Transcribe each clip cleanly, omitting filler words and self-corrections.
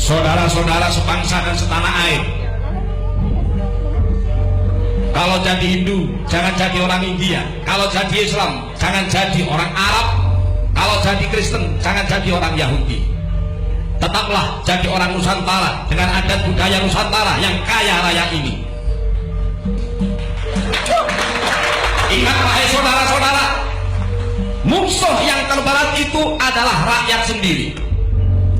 saudara-saudara sebangsa dan setanah air, kalau jadi Hindu jangan jadi orang India, kalau jadi Islam jangan jadi orang Arab, kalau jadi Kristen jangan jadi orang Yahudi. Tetaplah jadi orang Nusantara dengan adat budaya Nusantara yang kaya raya ini. Ingat wahai saudara-saudara, musuh yang terberat itu adalah rakyat sendiri.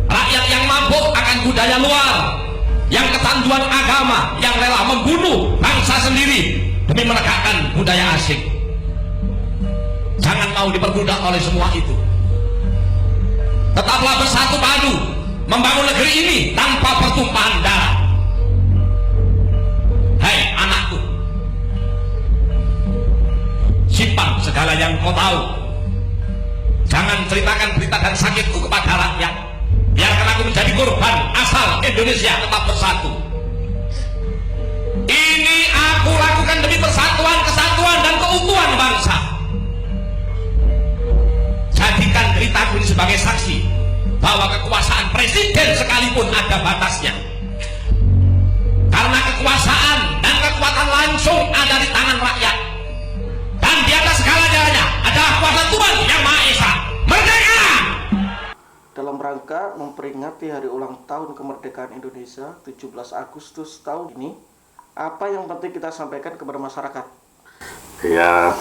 Rakyat yang mabuk akan budaya luar, yang kecanduan agama, yang rela membunuh bangsa sendiri demi menegakkan budaya asing. Jangan mau diperbudak oleh semua itu. Tetaplah bersatu padu membangun negeri ini tanpa pertumpahan darah. Hai anakku, simpan segala yang kau tahu. Jangan ceritakan berita dan sakitku kepada rakyat. Biarkan aku menjadi korban asal Indonesia tetap bersatu. Ini aku lakukan demi persatuan, kesatuan, dan keutuhan bangsa. Jadikan ceritaku ini sebagai saksi bahwa kekuasaan presiden sekalipun ada batasnya. Karena kekuasaan dan kekuatan langsung ada di tangan rakyat. Dan di atas segala-galanya adalah kuasa Tuhan yang Maha Esa. Merdeka! Dalam rangka memperingati hari ulang tahun kemerdekaan Indonesia 17 Agustus tahun ini, apa yang penting kita sampaikan kepada masyarakat? Ya,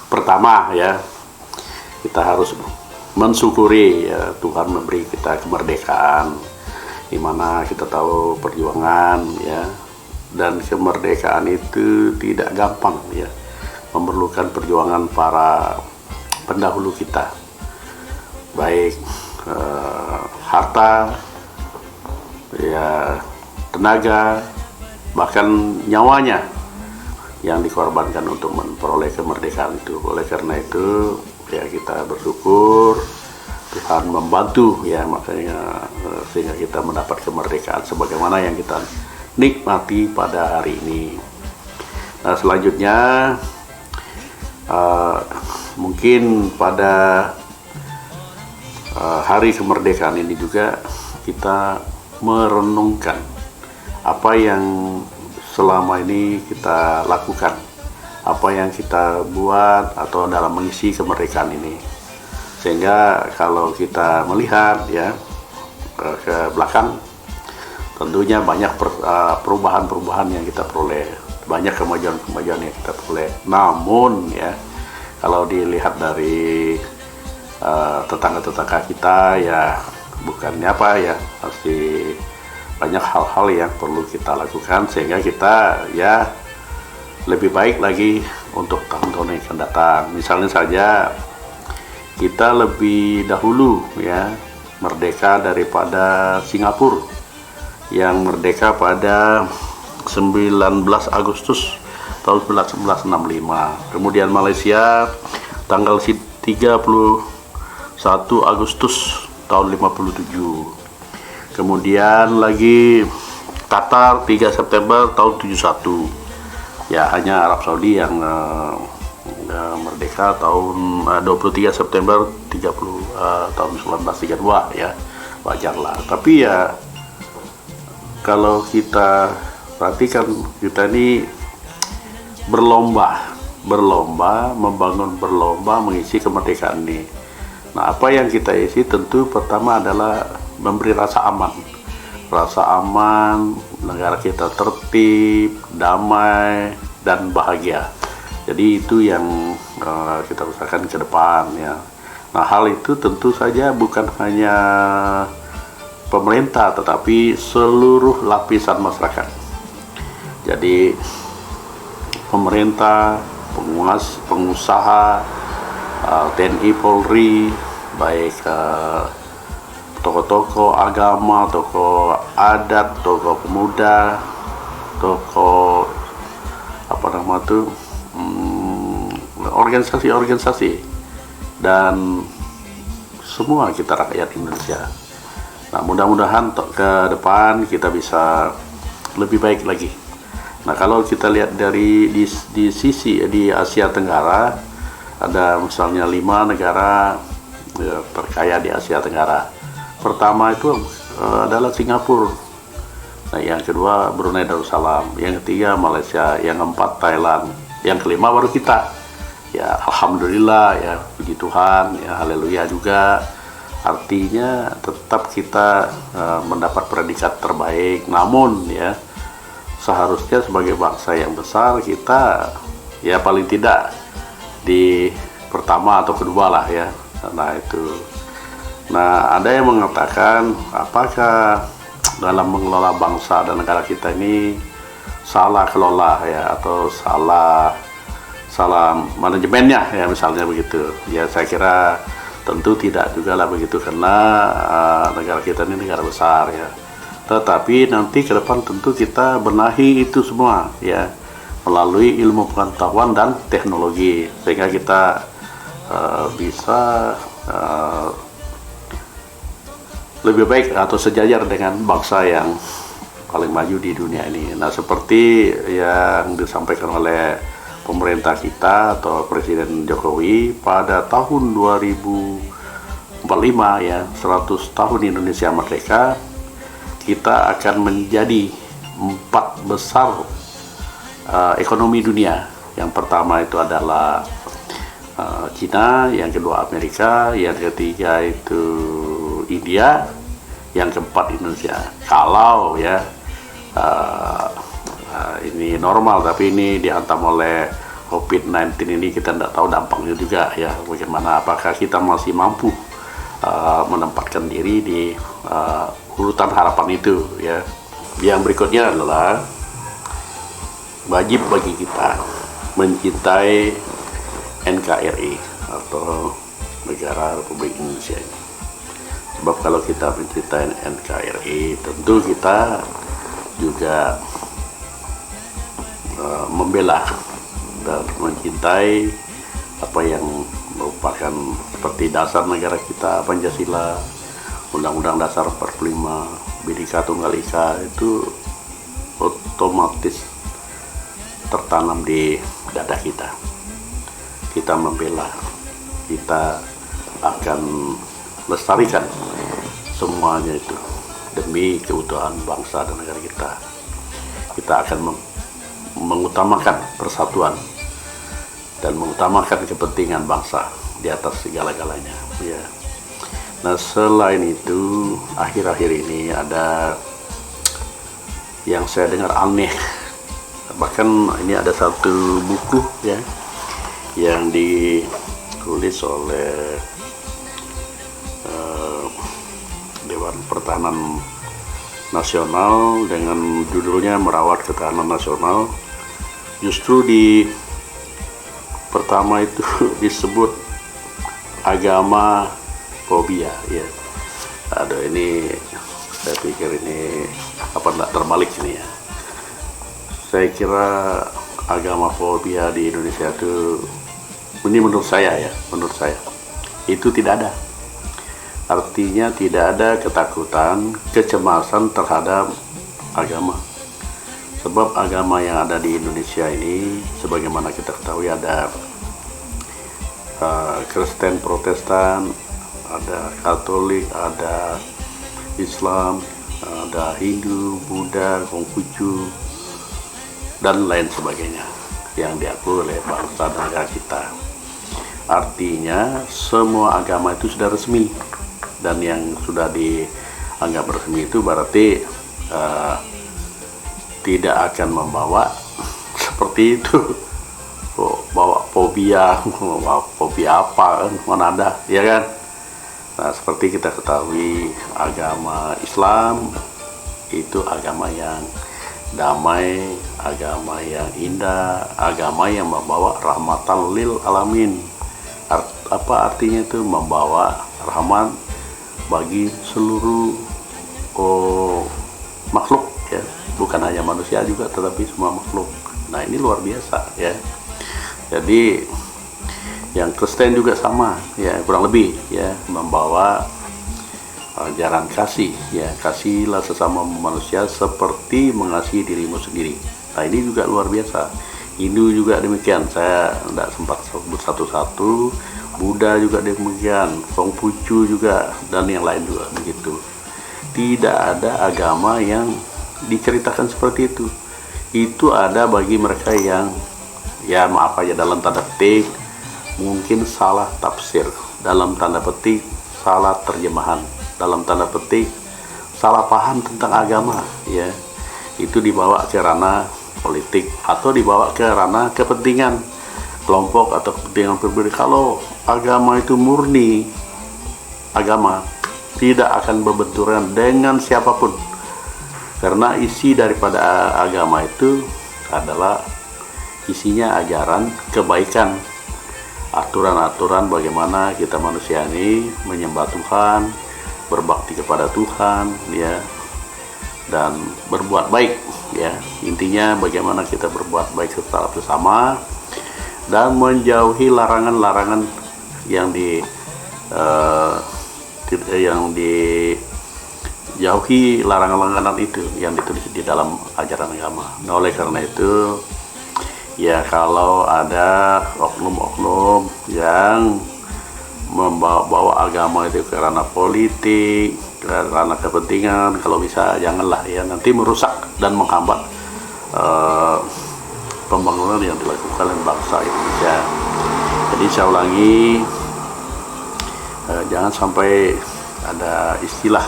pertama ya, kita harus mensyukuri ya, Tuhan memberi kita kemerdekaan, di mana kita tahu perjuangan ya, dan kemerdekaan itu tidak gampang ya, memerlukan perjuangan para pendahulu kita, baik harta ya, tenaga, bahkan nyawanya yang dikorbankan untuk memperoleh kemerdekaan itu. Oleh karena itu ya, kita bersyukur Tuhan membantu ya, makanya sehingga kita mendapat kemerdekaan sebagaimana yang kita nikmati pada hari ini. Nah, selanjutnya mungkin pada hari kemerdekaan ini juga kita merenungkan apa yang selama ini kita lakukan, apa yang kita buat atau dalam mengisi kemerdekaan ini, sehingga kalau kita melihat ya ke belakang, tentunya banyak perubahan-perubahan yang kita peroleh, banyak kemajuan-kemajuan yang kita peroleh. Namun ya, kalau dilihat dari tetangga-tetangga kita ya, bukannya apa ya, pasti banyak hal-hal yang perlu kita lakukan sehingga kita ya lebih baik lagi untuk tahun-tahun yang akan datang. Misalnya saja kita lebih dahulu ya merdeka daripada Singapura yang merdeka pada 19 Agustus tahun 1965. Kemudian Malaysia tanggal 31 Agustus tahun 57. Kemudian lagi Qatar 3 September tahun 71. Ya, hanya Arab Saudi yang merdeka tahun 23 September 30 tahun 1932 ya. Wajarlah. Tapi ya kalau kita perhatikan, kita ini berlomba mengisi kemerdekaan ini. Nah, apa yang kita isi tentu pertama adalah memberi rasa aman, negara kita tertib, damai, dan bahagia. Jadi itu yang kita usahakan ke depan ya. Nah, hal itu tentu saja bukan hanya pemerintah, tetapi seluruh lapisan masyarakat. Jadi pemerintah, pengusaha, TNI, Polri, baik tokoh-tokoh agama, tokoh adat, tokoh pemuda, tokoh organisasi-organisasi, dan semua kita rakyat Indonesia. Nah, mudah-mudahan ke depan kita bisa lebih baik lagi. Nah, kalau kita lihat dari di sisi di Asia Tenggara, ada misalnya 5 negara ya, terkaya di Asia Tenggara. Pertama itu adalah Singapura. Nah, yang kedua Brunei Darussalam, yang ketiga Malaysia, yang keempat Thailand, yang kelima baru kita. Ya alhamdulillah ya, puji Tuhan ya, haleluya juga. Artinya tetap kita mendapat predikat terbaik, namun ya seharusnya sebagai bangsa yang besar kita ya paling tidak di pertama atau kedua lah ya. Nah itu. Nah ada yang mengatakan apakah dalam mengelola bangsa dan negara kita ini salah kelola ya, atau salah manajemennya ya, misalnya begitu ya. Saya kira tentu tidak juga lah begitu, karena negara kita ini negara besar ya. Tetapi nanti ke depan tentu kita benahi itu semua ya, melalui ilmu pengetahuan dan teknologi, sehingga kita bisa lebih baik atau sejajar dengan bangsa yang paling maju di dunia ini. Nah seperti yang disampaikan oleh pemerintah kita atau Presiden Jokowi pada tahun 2045 ya, 100 tahun Indonesia merdeka, kita akan menjadi 4 besar ekonomi dunia. Yang pertama itu adalah Cina, yang kedua Amerika, yang ketiga itu India, yang keempat Indonesia. Kalau ya ini normal, tapi ini dihantam oleh COVID-19 ini, kita tidak tahu dampaknya juga ya, bagaimana, apakah kita masih mampu menempatkan diri di urutan harapan itu ya. Yang berikutnya adalah wajib bagi kita mencintai NKRI atau Negara Republik Indonesia ini. Sebab kalau kita mencintai NKRI, tentu kita juga membela dan mencintai apa yang merupakan seperti dasar negara kita, Pancasila, Undang-Undang Dasar 45, Bhinneka Tunggal Ika, itu otomatis tertanam di dada kita. Kita membela, kita akan lestarikan semuanya itu demi keutuhan bangsa dan negara kita. Kita akan mengutamakan persatuan dan mengutamakan kepentingan bangsa di atas segala-galanya ya. Nah selain itu, akhir-akhir ini ada yang saya dengar aneh, bahkan ini ada satu buku ya yang ditulis oleh Dewan Pertahanan Nasional dengan judulnya Merawat Ketahanan Nasional. Justru di pertama itu disebut agama fobia ya. Aduh, ini saya pikir ini apa enggak terbalik ini ya. Saya kira agama fobia di Indonesia itu, ini menurut saya ya, menurut saya itu tidak ada. Artinya tidak ada ketakutan, kecemasan terhadap agama. Sebab agama yang ada di Indonesia ini, sebagaimana kita ketahui, ada Kristen, Protestan, ada Katolik, ada Islam, ada Hindu, Buddha, Konghucu, dan lain sebagainya yang diakui oleh bangsa dan negara kita. Artinya semua agama itu sudah resmi, dan yang sudah dianggap resmi itu berarti tidak akan membawa seperti itu, bawa fobia apa kan, mana ada ya kan. Nah seperti kita ketahui, agama Islam itu agama yang damai, agama yang indah, agama yang membawa rahmatan lil alamin. Apa artinya itu? Membawa rahmat bagi seluruh makhluk ya, bukan hanya manusia juga, tetapi semua makhluk. Nah ini luar biasa ya. Jadi yang Kristen juga sama ya, kurang lebih ya, membawa ajaran kasih ya, kasihlah sesama manusia seperti mengasihi dirimu sendiri. Nah ini juga luar biasa. Hindu juga demikian, saya tidak sempat sebut satu-satu. Buddha juga demikian, Konghucu juga, dan yang lain juga begitu. tidak ada agama yang diceritakan seperti itu. Itu ada bagi mereka yang, ya maaf aja dalam tanda petik, mungkin salah tafsir, dalam tanda petik salah terjemahan, dalam tanda petik salah paham tentang agama, ya. Itu dibawa ke ranah politik atau dibawa ke ranah kepentingan kelompok atau kepentingan pribadi. Kalau agama itu murni agama, tidak akan berbenturan dengan siapapun, karena isi daripada agama itu adalah isinya ajaran kebaikan, aturan-aturan bagaimana kita manusia ini menyembah Tuhan, berbakti kepada Tuhan, ya, dan berbuat baik, ya. Intinya bagaimana kita berbuat baik secara bersama dan menjauhi larangan-larangan yang dijauhi larangan-larangan itu yang ditulis di dalam ajaran agama. Nah, oleh karena itu, ya kalau ada oknum-oknum yang membawa agama itu ke ranah politik, ke ranah kepentingan, kalau bisa janganlah, ya, nanti merusak dan menghambat pembangunan yang dilakukan oleh bangsa Indonesia. Jadi saya ulangi, jangan sampai ada istilah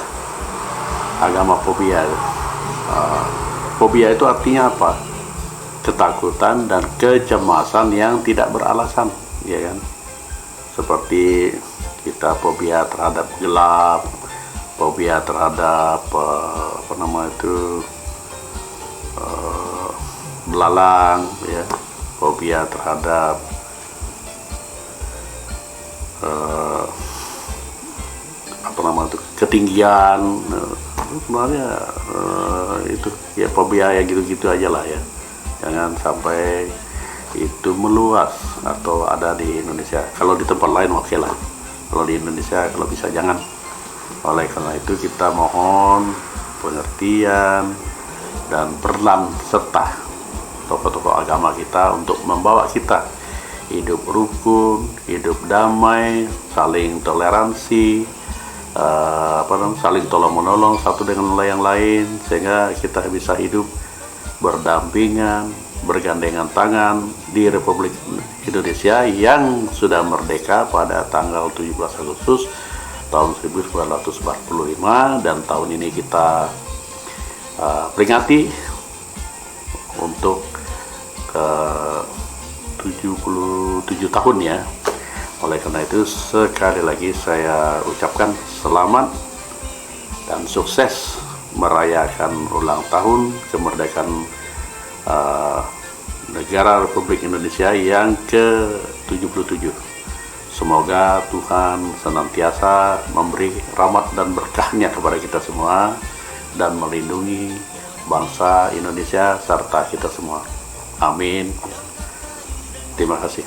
agama fobia. Fobia itu artinya apa? Ketakutan dan kecemasan yang tidak beralasan, ya kan? Seperti kita fobia terhadap gelap, fobia terhadap belalang, ya, fobia terhadap ketinggian. Sebenarnya itu ya fobia ya gitu-gitu aja lah, ya. Jangan sampai itu meluas atau ada di Indonesia. Kalau di tempat lain oke lah, kalau di Indonesia kalau bisa jangan. Oleh karena itu kita mohon pengertian dan peran serta tokoh-tokoh agama kita untuk membawa kita hidup rukun, hidup damai, saling toleransi, saling tolong-menolong satu dengan yang lain, sehingga kita bisa hidup berdampingan, bergandengan tangan di Republik Indonesia yang sudah merdeka pada tanggal 17 Agustus tahun 1945, dan tahun ini kita peringati untuk ke 77 tahun, ya. Oleh karena itu sekali lagi saya ucapkan selamat dan sukses merayakan ulang tahun kemerdekaan negara Republik Indonesia yang ke-77. Semoga Tuhan senantiasa memberi rahmat dan berkahnya kepada kita semua dan melindungi bangsa Indonesia serta kita semua. Amin. Terima kasih.